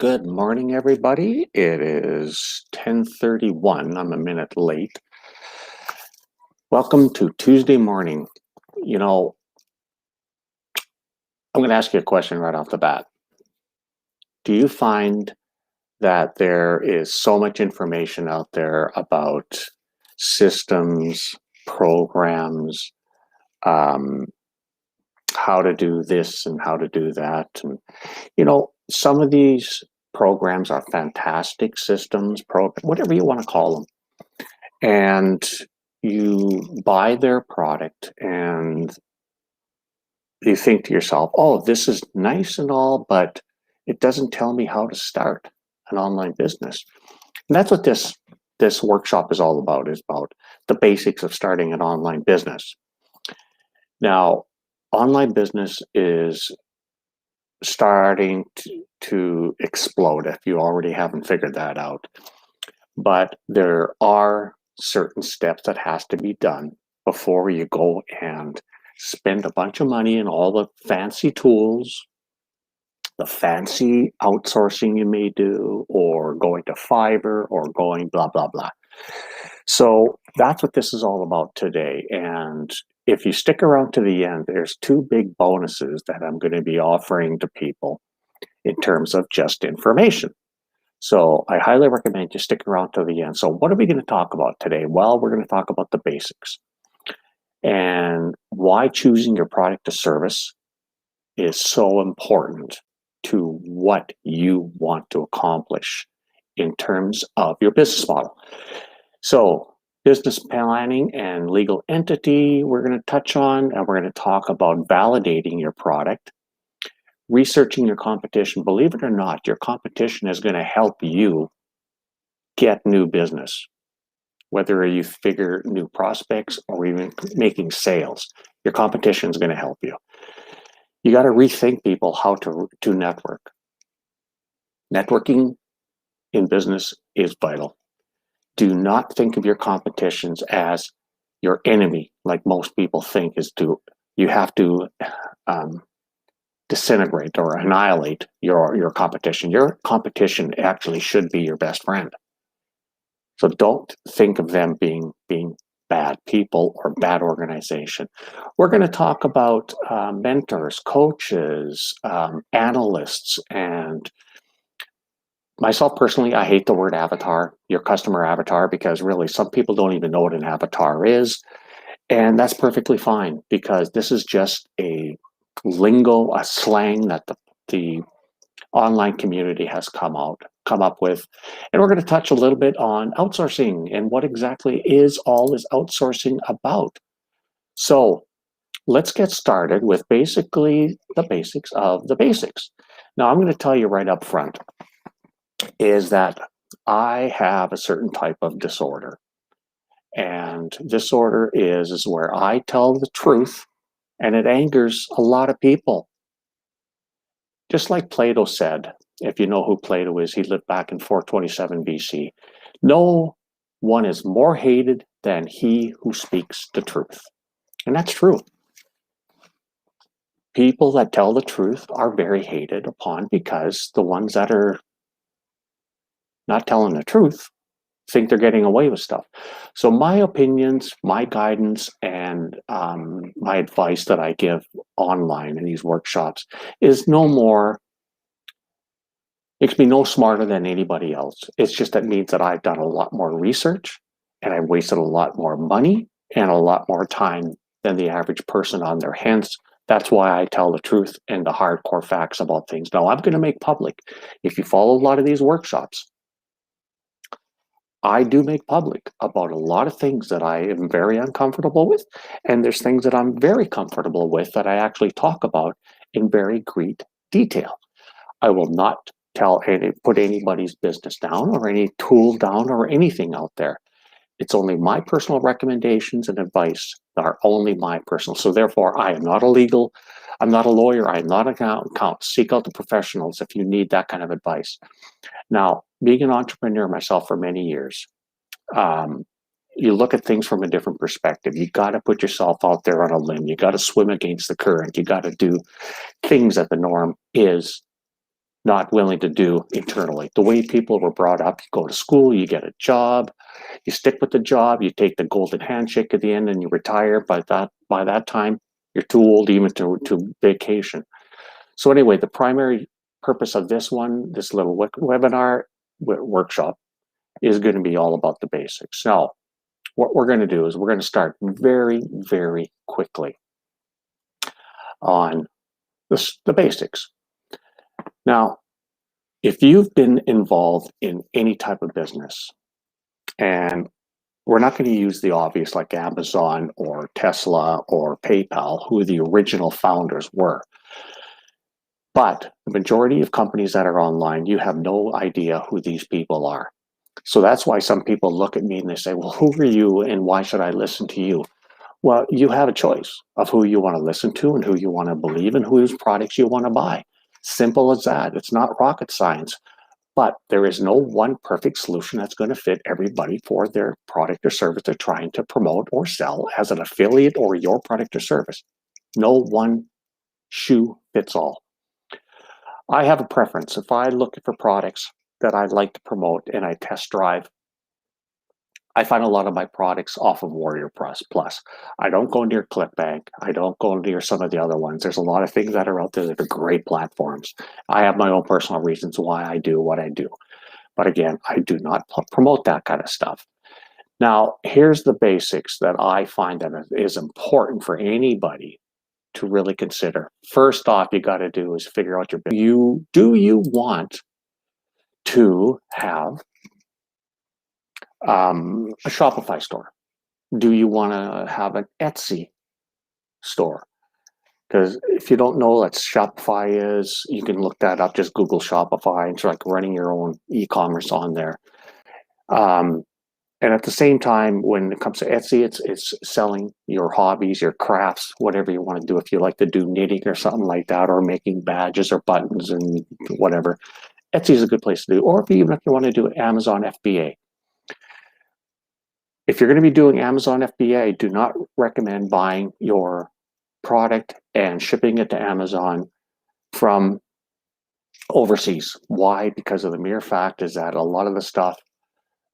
Good morning, everybody. It is 10:31. I'm a minute late. Welcome to Tuesday morning. I'm going to ask you a question right off the bat. Do you find that there is so much information out there about systems, programs, how to do this and how to do that? And, some of these programs are fantastic systems, whatever you want to call them. And you buy their product and you think to yourself, oh, this is nice and all, but it doesn't tell me how to start an online business. And that's what this workshop is all about, is about the basics of starting an online business. Now, online business is starting to explode if you already haven't figured that out. But there are certain steps that has to be done before you go and spend a bunch of money in all the fancy tools, the fancy outsourcing you may do, or going to Fiverr, or going blah, blah, blah. So that's what this is all about today. And if you stick around to the end, there's two big bonuses that I'm going to be offering to people in terms of just information. So I highly recommend you stick around to the end. So what are we going to talk about today? Well, we're going to talk about the basics and why choosing your product or service is so important to what you want to accomplish in terms of your business model. So business planning and legal entity, we're going to touch on, and we're going to talk about validating your product, researching your competition. Believe it or not, your competition is going to help you get new business, whether you figure new prospects or even making sales. Your competition is going to help you. You got to rethink, people, how to network. Networking in business is vital. Do not think of your competitions as your enemy, like most people think. You have to disintegrate or annihilate your competition. Your competition actually should be your best friend. So don't think of them being bad people or bad organization. We're going to talk about mentors, coaches, analysts, and myself personally, I hate the word avatar, your customer avatar, because really some people don't even know what an avatar is. And that's perfectly fine, because this is just a lingo, a slang that the online community has come up with. And we're going to touch a little bit on outsourcing and what exactly is all this outsourcing about. So let's get started with basically the basics of the basics. Now, I'm going to tell you right up front is that I have a certain type of disorder. And disorder is where I tell the truth, and it angers a lot of people. Just like Plato said, if you know who Plato is, he lived back in 427 BC. No one is more hated than he who speaks the truth. And that's true. People that tell the truth are very hated upon, because the ones that are not telling the truth think they're getting away with stuff. So my opinions, my guidance, and my advice that I give online in these workshops is makes me no smarter than anybody else. It's just that means that I've done a lot more research, and I've wasted a lot more money and a lot more time than the average person on their hands. That's why I tell the truth and the hardcore facts about things. Now, I'm going to make public. If you follow a lot of these workshops, I do make public about a lot of things that I am very uncomfortable with, and there's things that I'm very comfortable with that I actually talk about in very great detail. I will not put anybody's business down or any tool down or anything out there. It's only my personal recommendations and advice that are only my personal. So therefore, I am not I'm not a lawyer, I am not an accountant. Seek out the professionals if you need that kind of advice. Now, being an entrepreneur myself for many years, you look at things from a different perspective. You got to put yourself out there on a limb. You got to swim against the current. You got to do things that the norm is not willing to do internally. The way people were brought up, you go to school, you get a job, you stick with the job, you take the golden handshake at the end and you retire. By that time, you're too old even to vacation. So anyway, the primary purpose of this little webinar workshop is going to be all about the basics. Now, what we're going to do is we're going to start very, very quickly on the basics. Now, if you've been involved in any type of business, and we're not going to use the obvious like Amazon or Tesla or PayPal, who the original founders were. But the majority of companies that are online, you have no idea who these people are. So that's why some people look at me and they say, well, who are you and why should I listen to you? Well, you have a choice of who you want to listen to and who you want to believe and whose products you want to buy. Simple as that. It's not rocket science, but there is no one perfect solution that's going to fit everybody for their product or service they're trying to promote or sell as an affiliate or your product or service. No one shoe fits all. I have a preference. If I look for products that I'd like to promote and I test drive, I find a lot of my products off of Warrior Plus. I don't go near ClickBank. I don't go near some of the other ones. There's a lot of things that are out there that are great platforms. I have my own personal reasons why I do what I do. But again, I do not promote that kind of stuff. Now, here's the basics that I find that is important for anybody to really consider. First off, you got to do is figure out your business. Do you want to have a Shopify store? Do you want to have an Etsy store? Because if you don't know what Shopify is, you can look that up. Just Google Shopify. It's like running your own e-commerce on there. And at the same time, when it comes to Etsy, it's selling your hobbies, your crafts, whatever you want to do. If you like to do knitting or something like that, or making badges or buttons and whatever, Etsy is a good place to do. Or if you want to do Amazon FBA. If you're going to be doing Amazon FBA, do not recommend buying your product and shipping it to Amazon from overseas. Why? Because of the mere fact is that a lot of the stuff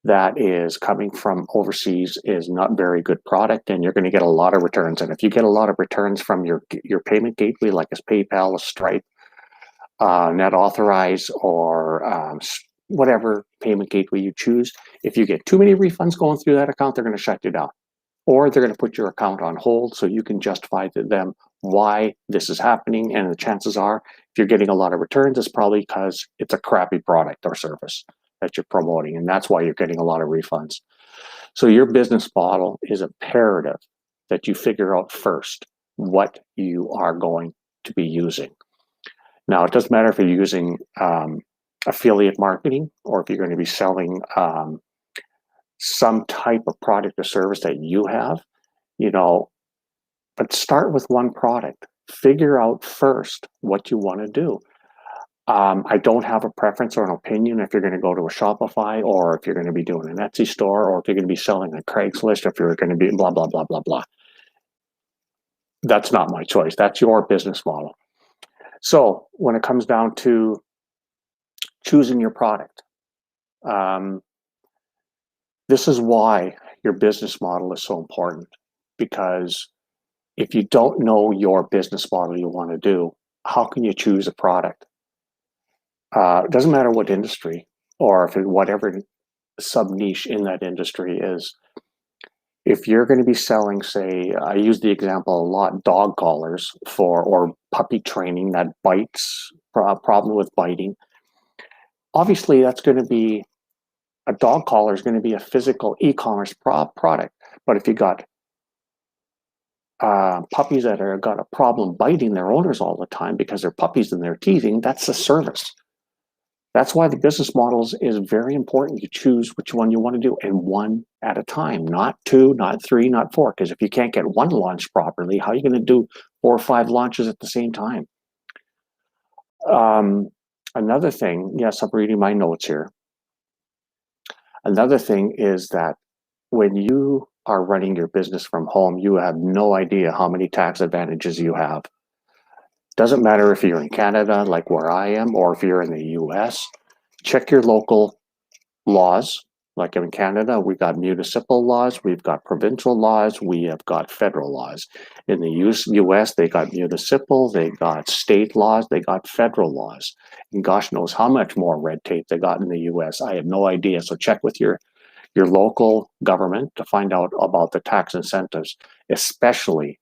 that is coming from overseas is not very good product, and you're going to get a lot of returns. And if you get a lot of returns from your payment gateway, like a PayPal, a Stripe, Net Authorize, or whatever payment gateway you choose, if you get too many refunds going through that account, they're going to shut you down. Or they're going to put your account on hold so you can justify to them why this is happening. And the chances are, if you're getting a lot of returns, it's probably because it's a crappy product or service that you're promoting. And that's why you're getting a lot of refunds. So your business model is imperative that you figure out first what you are going to be using. Now, it doesn't matter if you're using affiliate marketing or if you're going to be selling some type of product or service that you have, but start with one product. Figure out first what you want to do. I don't have a preference or an opinion if you're going to go to a Shopify or if you're going to be doing an Etsy store or if you're going to be selling a Craigslist, if you're going to be blah, blah, blah, blah, blah. That's not my choice. That's your business model. So when it comes down to choosing your product, this is why your business model is so important, because if you don't know your business model you want to do, how can you choose a product? It doesn't matter what industry or if whatever sub-niche in that industry is. If you're going to be selling, say, I use the example a lot, dog collars or puppy training that bites, problem with biting, obviously that's going to be, a dog collar is going to be a physical e-commerce product. But if you got puppies that are got a problem biting their owners all the time because they're puppies and they're teething, that's a service. That's why the business models is very important. You choose which one you want to do, and one at a time, not two, not three, not four. Because if you can't get one launch properly, how are you going to do 4 or 5 launches at the same time? Another thing, yes, I'm reading my notes here. Another thing is that when you are running your business from home, you have no idea how many tax advantages you have. Doesn't matter if you're in Canada, like where I am, or if you're in the US, check your local laws. Like in Canada, we've got municipal laws, we've got provincial laws, we have got federal laws. In the US, they got municipal, they got state laws, they got federal laws. And gosh knows how much more red tape they got in the US. I have no idea. So check with your local government to find out about the tax incentives, especially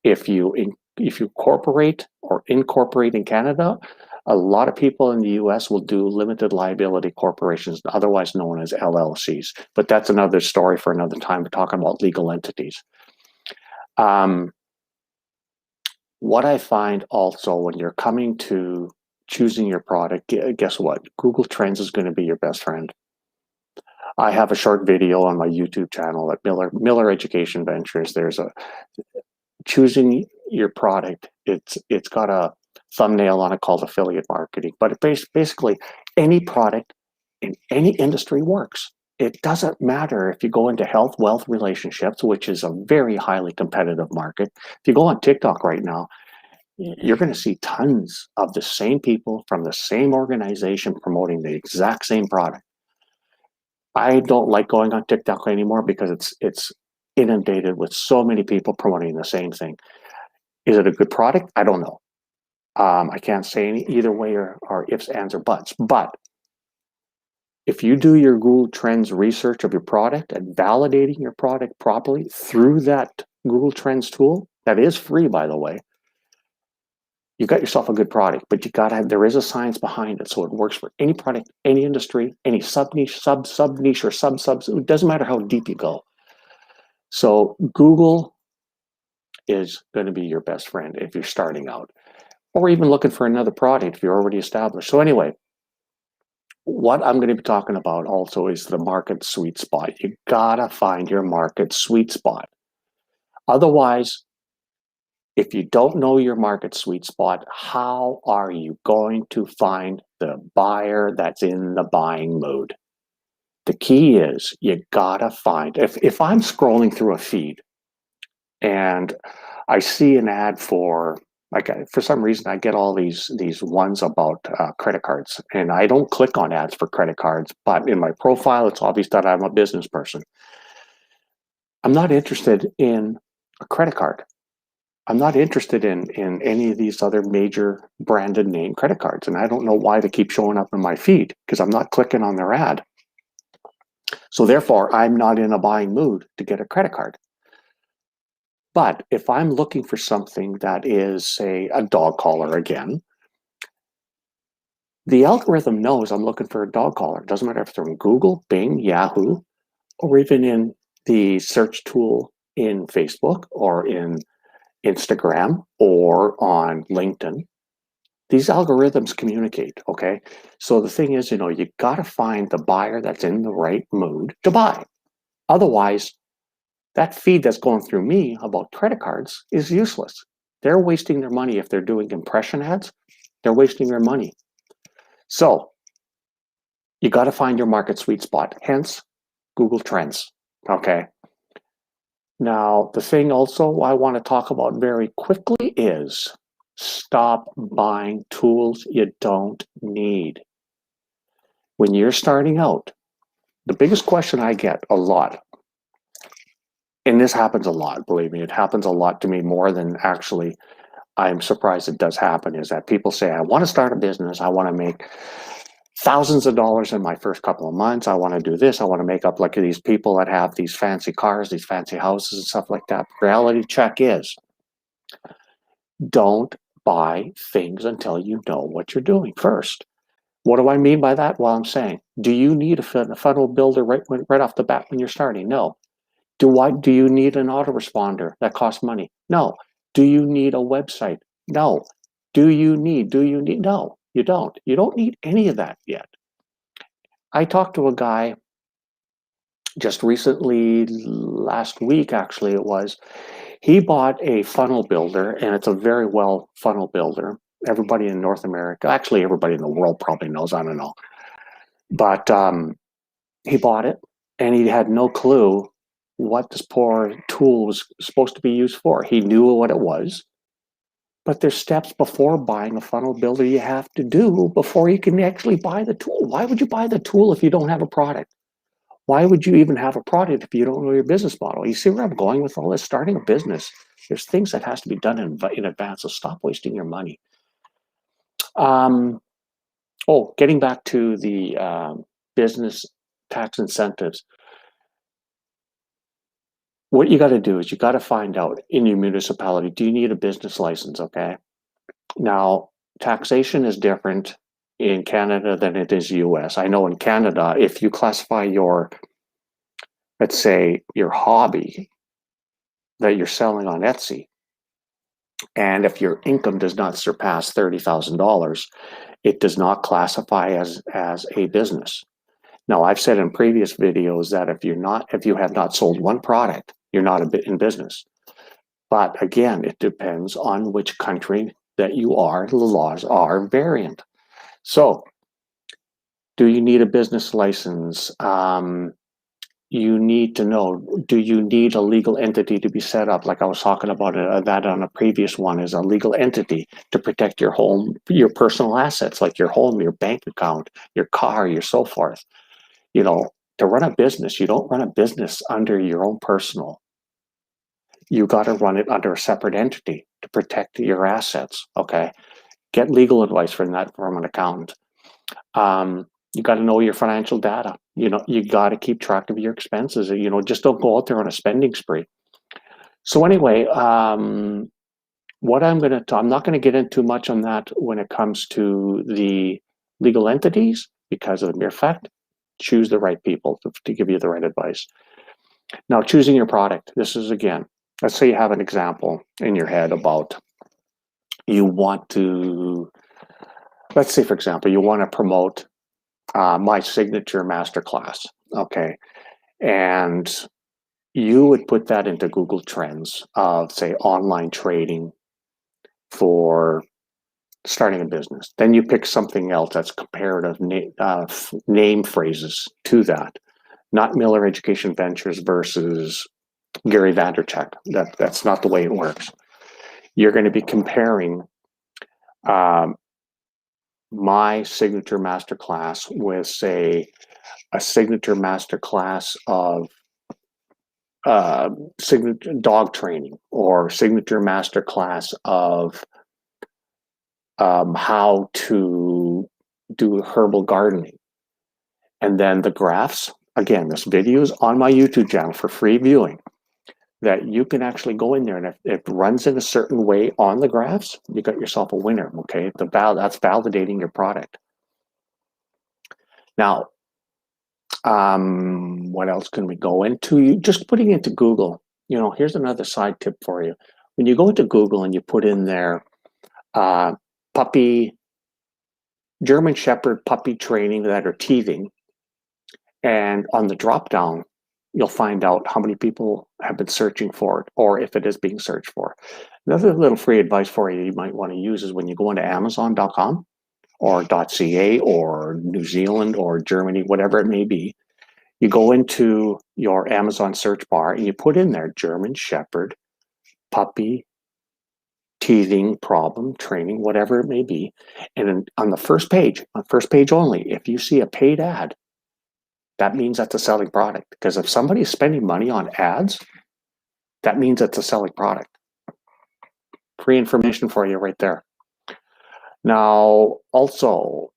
if you incorporate in Canada. A lot of people in the US will do limited liability corporations, otherwise known as LLCs. But that's another story for another time. We're talking about legal entities. What I find also when you're coming to choosing your product, guess what? Google Trends is going to be your best friend. I have a short video on my YouTube channel at Miller Education Ventures. There's a choosing your product. It's got a thumbnail on it called affiliate marketing, but basically any product in any industry works. It doesn't matter if you go into health, wealth, relationships, which is a very highly competitive market. If you go on TikTok right now, you're going to see tons of the same people from the same organization promoting the exact same product. I don't like going on TikTok anymore because it's inundated with so many people promoting the same thing. Is it a good product? I don't know. I can't say either way or ifs, ands, or buts. But if you do your Google Trends research of your product and validating your product properly through that Google Trends tool, that is free, by the way, you got yourself a good product. But there is a science behind it, so it works for any product, any industry, any sub niche, or sub. It doesn't matter how deep you go. So Google is going to be your best friend if you're starting out, or even looking for another product if you're already established. So anyway, what I'm going to be talking about also is the market sweet spot. You gotta find your market sweet spot. Otherwise, if you don't know your market sweet spot, how are you going to find the buyer that's in the buying mood? The key is you gotta find, if I'm scrolling through a feed and I see an ad for, like, for some reason I get all these ones about credit cards, and I don't click on ads for credit cards, but in my profile it's obvious that I'm a business person. I'm not interested in a credit card. I'm not interested in any of these other major branded name credit cards, and I don't know why they keep showing up in my feed, because I'm not clicking on their ad. So therefore, I'm not in a buying mood to get a credit card. But if I'm looking for something that is, say, a dog collar again, the algorithm knows I'm looking for a dog collar. It doesn't matter if it's from Google, Bing, Yahoo, or even in the search tool in Facebook or in Instagram or on LinkedIn. These algorithms communicate, okay? So the thing is, you got to find the buyer that's in the right mood to buy. Otherwise, that feed that's going through me about credit cards is useless. They're wasting their money if they're doing impression ads. They're wasting their money. So you got to find your market sweet spot, hence Google Trends, okay? Now, the thing also I want to talk about very quickly is stop buying tools you don't need. When you're starting out, the biggest question I get a lot, and this happens a lot, believe me, it happens a lot to me more than actually I'm surprised it does happen, is that people say, I want to start a business, I want to make thousands of dollars in my first couple of months, I want to do this, I want to make up like these people that have these fancy cars, these fancy houses and stuff like that. Reality check is, don't buy things until you know what you're doing first. What do I mean by that? Well, I'm saying, do you need a funnel builder right off the bat when you're starting? No. Do you need an autoresponder that costs money? No. Do you need a website? No. Do you need? No, you don't. You don't need any of that yet. I talked to a guy just recently, last week actually it was. He bought a funnel builder, and it's a very well funnel builder. Everybody in North America, actually everybody in the world probably knows, I don't know. But he bought it, and he had no clue what this poor tool was supposed to be used for. He knew what it was, But there's steps before buying a funnel builder you have to do before you can actually buy the tool. Why would you buy the tool if you don't have a product? Why would you even have a product if you don't know your business model? You see where I'm going with all this? Starting a business, there's things that has to be done in advance, so stop wasting your money. Getting back to the business tax incentives. What you got to do is you got to find out in your municipality, do you need a business license? Okay. Now, taxation is different in Canada than it is US. I know in Canada, if you classify your, let's say, your hobby that you're selling on Etsy, and if your income does not surpass $30,000, it does not classify as a business. Now, I've said in previous videos that if you have not sold one product, you're not in business. But again, it depends on which country that you are. The laws are variant. So, do you need a business license? You need to know, do you need a legal entity to be set up? Like I was talking about that on a previous one, is a legal entity to protect your home, your personal assets, like your home, your bank account, your car, your so forth. You know, to run a business, you don't run a business under your own personal. You got to run it under a separate entity to protect your assets. Okay, get legal advice from an accountant. You got to know your financial data. You know, you got to keep track of your expenses. You know, just don't go out there on a spending spree. So anyway, what I'm not going to get into much on that when it comes to the legal entities, because of the mere fact, choose the right people to give you the right advice. Now, choosing your product. This is, again, let's say you have an example in your head about you want to, let's say, for example, you want to promote my signature masterclass, okay? And you would put that into Google Trends of, say, online trading for starting a business. Then you pick something else that's comparative name phrases to that, not Miller Education Ventures versus Gary Vaynerchuk. That's not the way it works. You're going to be comparing my signature masterclass with, say, a signature masterclass of signature dog training, or signature masterclass of how to do herbal gardening. And then the graphs, again, this video is on my YouTube channel for free viewing, that you can actually go in there, and if it runs in a certain way on the graphs, you got yourself a winner, okay? That's validating your product. Now, what else can we go into? Just putting into Google, you know, here's another side tip for you. When you go into Google and you put in there puppy, German Shepherd puppy training that are teething, and on the drop down, you'll find out how many people have been searching for it, or if it is being searched for. Another little free advice for you might want to use is when you go into Amazon.com or .ca or New Zealand or Germany, whatever it may be, you go into your Amazon search bar and you put in there German Shepherd puppy teething problem training, whatever it may be. And on the first page only, if you see a paid ad, that means that's a selling product. Because if somebody is spending money on ads, that means it's a selling product. Free information for you right there. Now, also,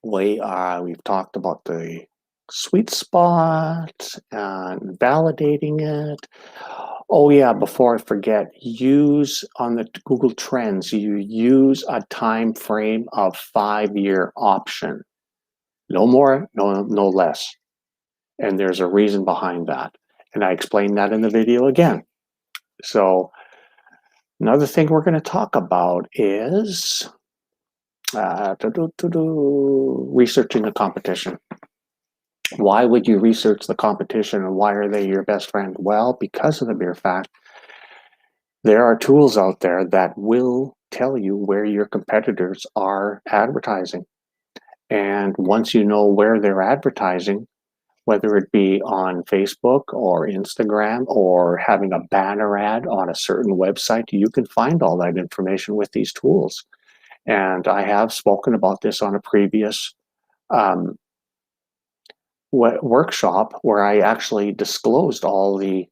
we've talked about the sweet spot and validating it. Oh yeah, before I forget, use on the Google Trends, you use a time frame of 5-year option. No more, no less. And there's a reason behind that. And I explained that in the video again. So another thing we're going to talk about is researching the competition. Why would you research the competition, and why are they your best friend? Well, because of the mere fact there are tools out there that will tell you where your competitors are advertising. And once you know where they're advertising, whether it be on Facebook or Instagram or having a banner ad on a certain website. You can find all that information with these tools. And I have spoken about this on a previous workshop where I actually disclosed all the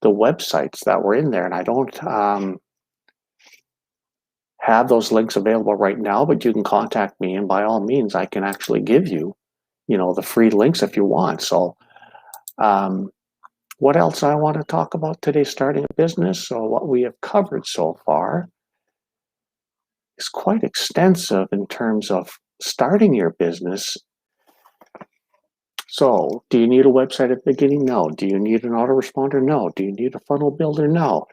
websites that were in there. And I don't have those links available right now, but you can contact me, and by all means, I can actually give you, the free links if you want. So what else I want to talk about today, starting a business? So what we have covered so far is quite extensive in terms of starting your business. So do you need a website at the beginning? No. Do you need an autoresponder? No. Do you need a funnel builder? No.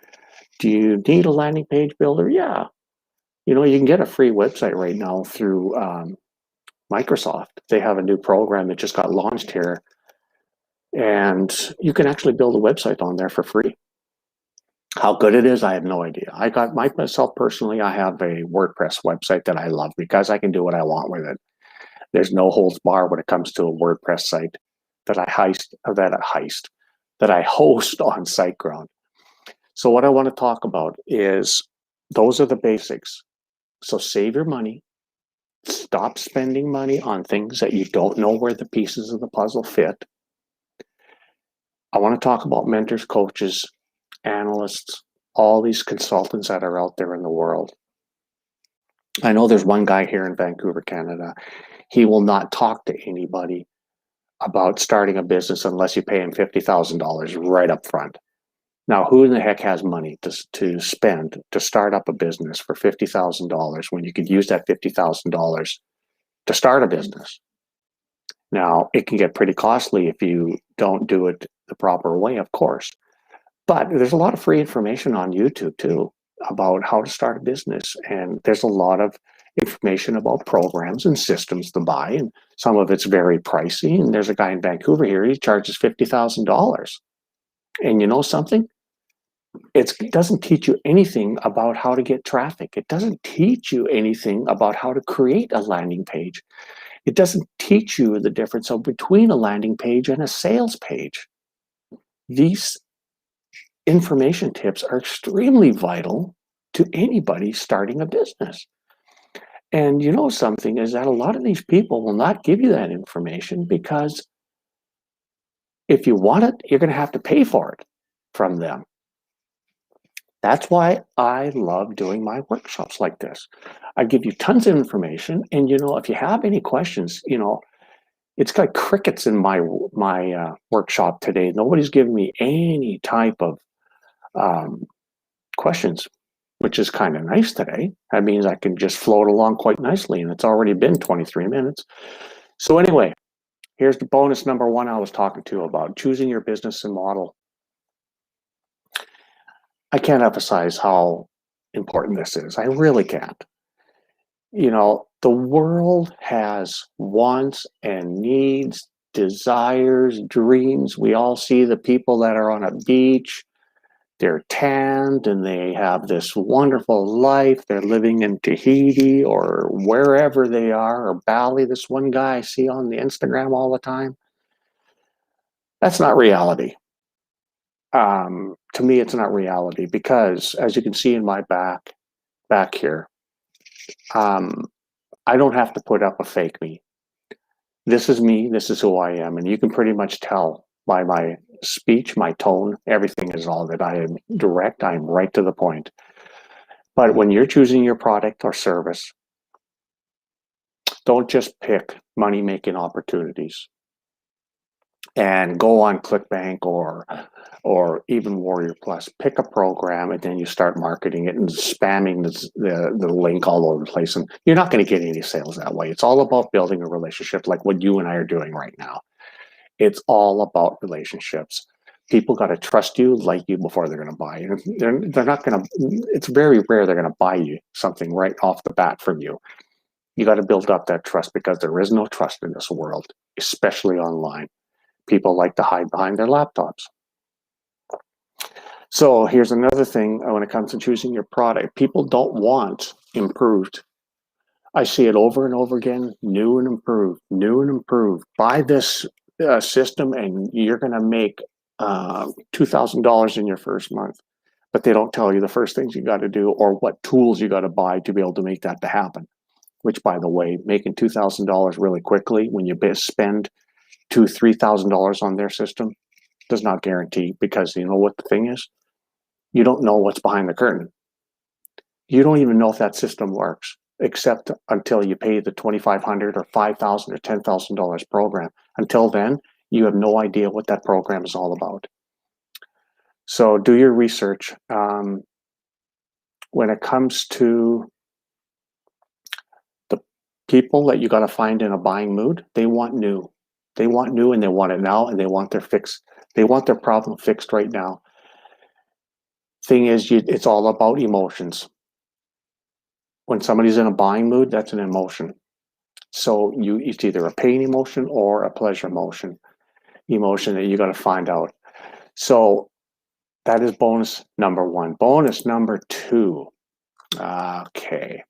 Do you need a landing page builder? Yeah. You can get a free website right now through Microsoft. They have a new program that just got launched here, and you can actually build a website on there for free. How good it is, I have no idea. I got myself personally, I have a WordPress website that I love because I can do what I want with it. There's no holds bar when it comes to a WordPress site that I host on SiteGround. So what I want to talk about is those are the basics. So save your money. Stop spending money on things that you don't know where the pieces of the puzzle fit. I want to talk about mentors, coaches, analysts, all these consultants that are out there in the world. I know there's one guy here in Vancouver, Canada. He will not talk to anybody about starting a business unless you pay him $50,000 right up front. Now, who in the heck has money to spend to start up a business for $50,000 when you could use that $50,000 to start a business? Now, it can get pretty costly if you don't do it the proper way, of course. But there's a lot of free information on YouTube, too, about how to start a business. And there's a lot of information about programs and systems to buy. And some of it's very pricey. And there's a guy in Vancouver here, he charges $50,000. And you know something? It doesn't teach you anything about how to get traffic. It doesn't teach you anything about how to create a landing page. It doesn't teach you the difference between a landing page and a sales page. These information tips are extremely vital to anybody starting a business. And you know something is that a lot of these people will not give you that information because if you want it, you're going to have to pay for it from them. That's why I love doing my workshops like this. I give you tons of information, and if you have any questions, it's got crickets in my workshop today. Nobody's giving me any type of questions, which is kind of nice today. That means I can just float along quite nicely, and it's already been 23 minutes. So anyway, here's the bonus number one I was talking to about choosing your business and model. I can't emphasize how important this is. I really can't. The world has wants and needs, desires, dreams. We all see the people that are on a beach. They're tanned and they have this wonderful life. They're living in Tahiti or wherever they are, or Bali. This one guy I see on the Instagram all the time. That's not reality. To me, it's not reality because, as you can see in my back here, I don't have to put up a fake me. This is me. This is who I am. And you can pretty much tell by my speech, my tone, everything is all that. I am direct. I'm right to the point. But when you're choosing your product or service, don't just pick money-making opportunities and go on ClickBank or even Warrior Plus. Pick a program and then you start marketing it and spamming the link all over the place. And you're not going to get any sales that way. It's all about building a relationship like what you and I are doing right now. It's all about relationships. People got to trust you, like you before they're going to buy. They're not going to, it's very rare they're going to buy you something right off the bat from you. You got to build up that trust because there is no trust in this world, especially online. People like to hide behind their laptops. So here's another thing when it comes to choosing your product. People don't want improved. I see it over and over again, new and improved, new and improved. Buy this system and you're going to make $2,000 in your first month, but they don't tell you the first things you got to do or what tools you got to buy to be able to make that to happen. Which, by the way, making $2,000 really quickly when you spend $2,000-$3,000 on their system does not guarantee, because you know what the thing is? You don't know what's behind the curtain. You don't even know if that system works, except until you pay the $2,500 or $5,000 or $10,000 program. Until then, you have no idea what that program is all about. So do your research. When it comes to the people that you got to find in a buying mood, they want new. They want new and they want it now, and they want their fix. They want their problem fixed right now. Thing is, it's all about emotions. When somebody's in a buying mood, that's an emotion. So it's either a pain emotion or a pleasure emotion that you got to find out. So that is bonus number one. Bonus number two. Okay.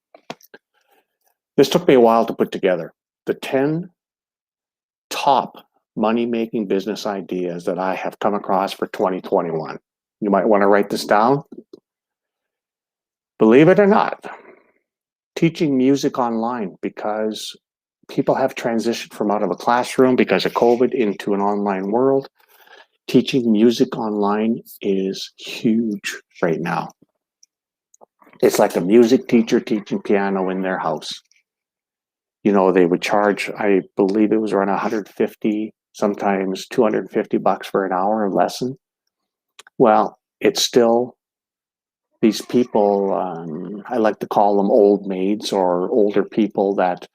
This took me a while to put together. The 10 top money-making business ideas that I have come across for 2021. You might want to write this down. Believe it or not, teaching music online, because people have transitioned from out of a classroom because of COVID into an online world. Teaching music online is huge right now. It's like a music teacher teaching piano in their house. You know, they would charge, I believe it was around 150, sometimes $250 for an hour lesson. Well, it's still these people, I like to call them old maids or older people that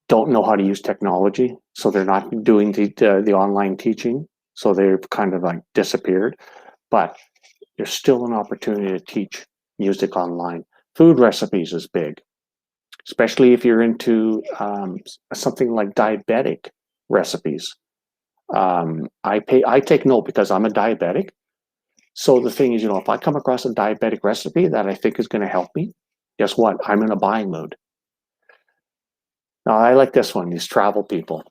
don't know how to use technology. So they're not doing the online teaching. So they've kind of like disappeared. But there's still an opportunity to teach music online. Food recipes is big, especially if you're into something like diabetic recipes. I take note because I'm a diabetic. So the thing is, if I come across a diabetic recipe that I think is going to help me, guess what? I'm in a buying mood. Now, I like this one, these travel people.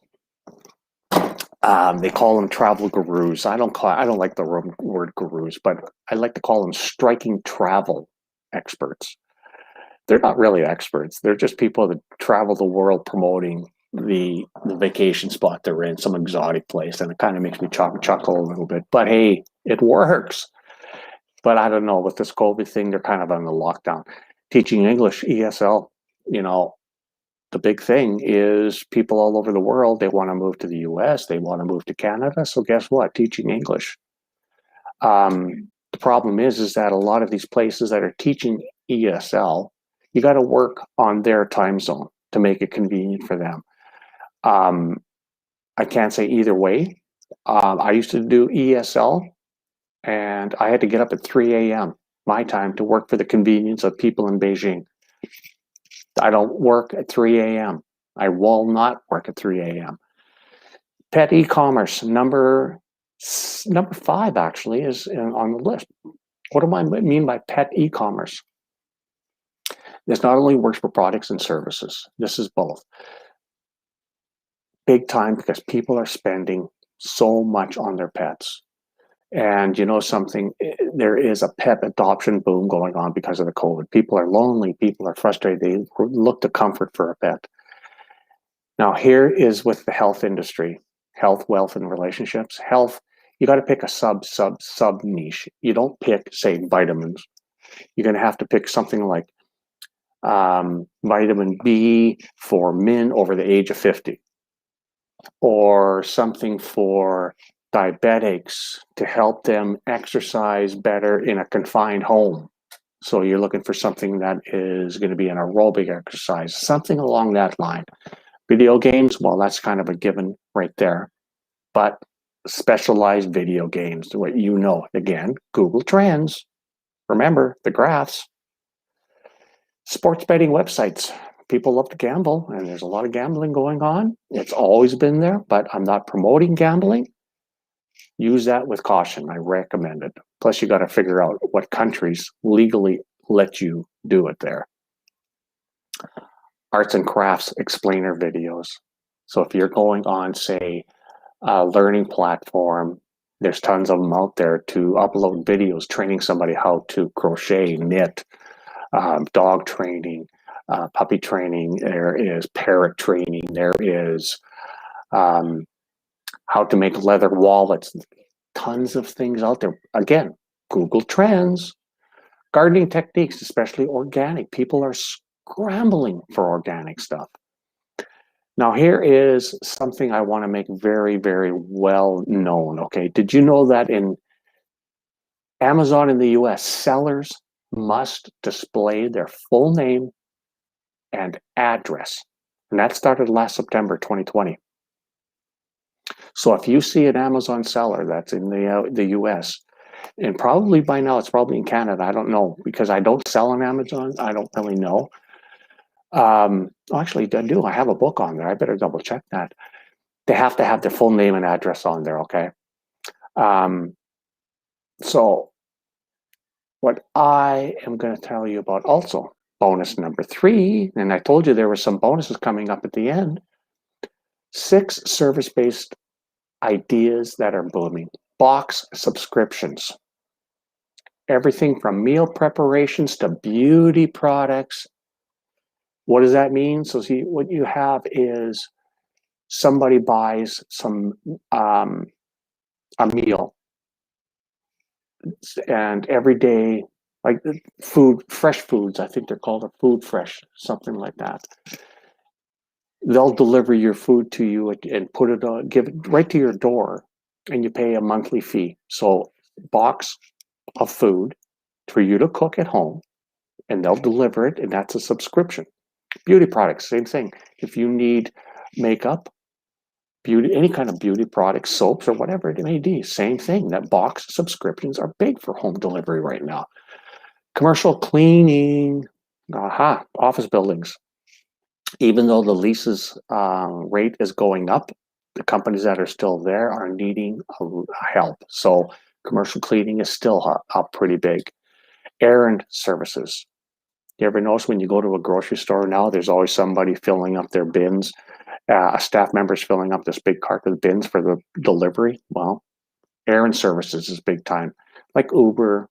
They call them travel gurus. I don't like the word gurus, but I like to call them striking travel experts. They're not really experts. They're just people that travel the world promoting the vacation spot they're in, some exotic place, and it kind of makes me chuckle a little bit. But hey, it works. But I don't know, with this COVID thing, they're kind of on the lockdown. Teaching English, ESL, the big thing is people all over the world, they want to move to the US, they want to move to Canada. So guess what? Teaching English. The problem is that a lot of these places that are teaching ESL, you got to work on their time zone to make it convenient for them. I can't say either way. I used to do ESL, and I had to get up at 3 a.m. my time to work for the convenience of people in Beijing. I don't work at 3 a.m. I will not work at 3 a.m. Pet e-commerce, number 5 actually is on the list. What do I mean by pet e-commerce? This not only works for products and services, this is both. Big time, because people are spending so much on their pets. And you know something, there is a pet adoption boom going on because of the COVID. People are lonely, people are frustrated, they look to comfort for a pet. Now here is with the health industry, health, wealth, and relationships. Health, you got to pick a sub niche. You don't pick, say, vitamins. You're going to have to pick something like vitamin B for men over the age of 50, or something for diabetics to help them exercise better in a confined home. So you're looking for something that is going to be an aerobic exercise, something along that line. Video games, well, that's kind of a given right there. But specialized video games, what again, Google Trends. Remember the graphs. Sports betting websites. People love to gamble, and there's a lot of gambling going on. It's always been there, but I'm not promoting gambling. Use that with caution. I recommend it. Plus, you got to figure out what countries legally let you do it there. Arts and crafts explainer videos. So if you're going on, say, learning platform. There's tons of them out there to upload videos training somebody how to crochet, knit, dog training, puppy training. There is parrot training. There is how to make leather wallets. Tons of things out there. Again, Google Trends. Gardening techniques, especially organic. People are scrambling for organic stuff. Now, here is something I want to make very, very well known. Okay, did you know that in Amazon in the US, sellers must display their full name and address? And that started last September 2020. So if you see an Amazon seller that's in the US, and probably by now it's probably in Canada, I don't know, because I don't sell on Amazon. I don't really know. Actually, I do. I have a book on there. I better double check that. They have to have their full name and address on there, okay? So what I am going to tell you about also, bonus number 3, and I told you there were some bonuses coming up at the end, 6 service-based ideas that are booming. Box subscriptions. Everything from meal preparations to beauty products. What does that mean? So see, what you have is somebody buys some a meal, and every day, like food, fresh foods, I think they're called a food fresh, something like that. They'll deliver your food to you and put it on, give it right to your door, and you pay a monthly fee. So box of food for you to cook at home, and they'll deliver it, and that's a subscription. Beauty products, same thing. If you need makeup, beauty, any kind of beauty products, soaps, or whatever it may be, same thing. That box subscriptions are big for home delivery right now. Commercial cleaning, office buildings. Even though the leases rate is going up, the companies that are still there are needing help. So commercial cleaning is still up pretty big. Errand services. You ever notice when you go to a grocery store now, there's always somebody filling up their bins. A staff member's filling up this big cart with bins for the delivery. Well, errand services is big time, like Uber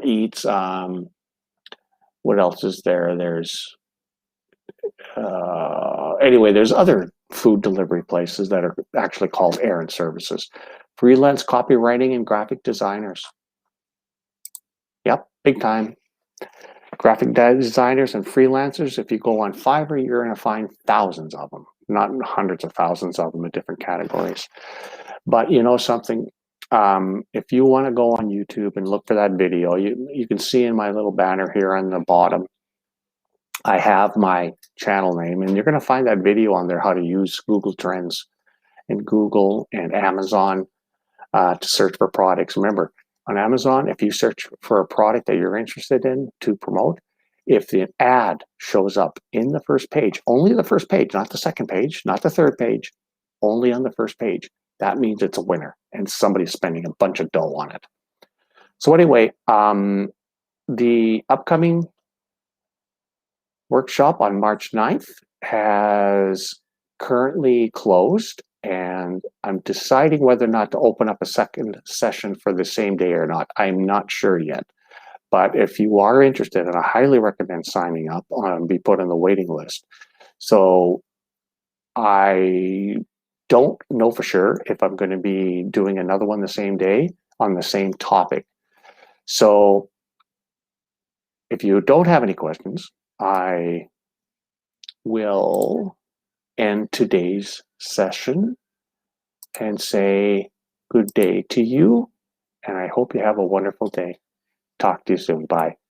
Eats. What else is there? There's anyway, there's other food delivery places that are actually called errand services. Freelance copywriting and graphic designers. Yep, big time. Graphic designers and freelancers, if you go on Fiverr, you're going to find thousands of them, not hundreds of thousands of them in different categories. But you know something, if you want to go on YouTube and look for that video, you can see in my little banner here on the bottom, I have my channel name, and you're going to find that video on there, how to use Google Trends and Google and Amazon to search for products. Remember, on Amazon, if you search for a product that you're interested in to promote, if the ad shows up in the first page, only the first page, not the second page, not the third page, only on the first page, that means it's a winner and somebody's spending a bunch of dough on it. So anyway, the upcoming workshop on March 9th has currently closed, and I'm deciding whether or not to open up a second session for the same day or not. I'm not sure yet. But if you are interested, and I highly recommend signing up, be put on the waiting list. So I don't know for sure if I'm going to be doing another one the same day on the same topic. So if you don't have any questions, I will end today's session and say good day to you, and I hope you have a wonderful day. Talk to you soon. Bye.